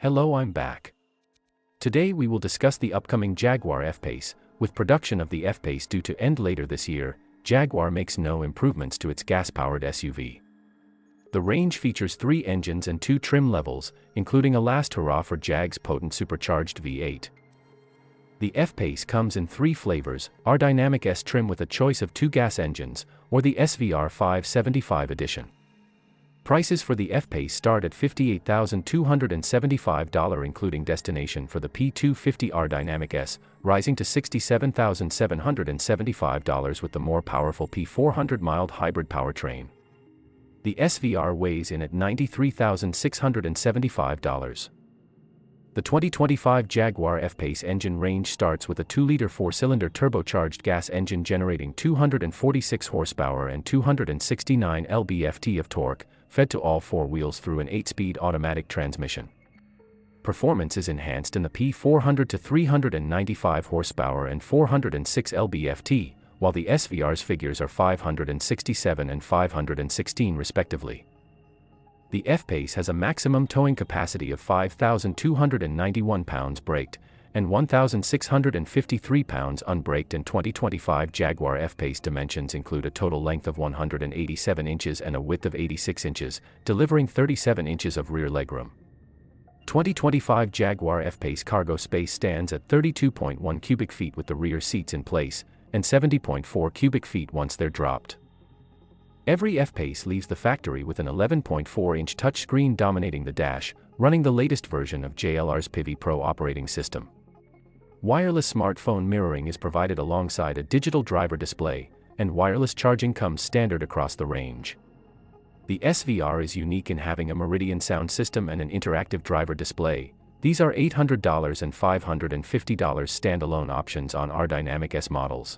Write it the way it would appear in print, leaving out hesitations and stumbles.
Hello, I'm back. Today we will discuss the upcoming Jaguar F-PACE. With production of the F-PACE due to end later this year, Jaguar makes no improvements to its gas-powered SUV. The range features 3 engines and 2 trim levels, including a last hurrah for Jag's potent supercharged V8. The F-PACE comes in 3 flavors: R-Dynamic S trim with a choice of 2 gas engines, or the SVR 575 edition. Prices for the F-PACE start at $58,275 including destination for the P250 R-Dynamic S, rising to $67,775 with the more powerful P400 mild hybrid powertrain. The SVR weighs in at $93,675. The 2025 Jaguar F-PACE engine range starts with a 2-liter 4-cylinder turbocharged gas engine generating 246 horsepower and 269 lb-ft of torque, fed to all 4 wheels through an 8-speed automatic transmission. Performance is enhanced in the P400 to 395 horsepower and 406 lb-ft, while the SVR's figures are 567 and 516 respectively. The F-PACE has a maximum towing capacity of 5,291 pounds braked, and 1,653 pounds unbraked. And 2025 Jaguar F-PACE dimensions include a total length of 187 inches and a width of 86 inches, delivering 37 inches of rear legroom. 2025 Jaguar F-PACE cargo space stands at 32.1 cubic feet with the rear seats in place, and 70.4 cubic feet once they're dropped. Every F-PACE leaves the factory with an 11.4-inch touchscreen dominating the dash, running the latest version of JLR's Pivi Pro operating system. Wireless smartphone mirroring is provided alongside a digital driver display, and wireless charging comes standard across the range. The SVR is unique in having a Meridian sound system and an interactive driver display. These are $800 and $550 standalone options on R-Dynamic S models.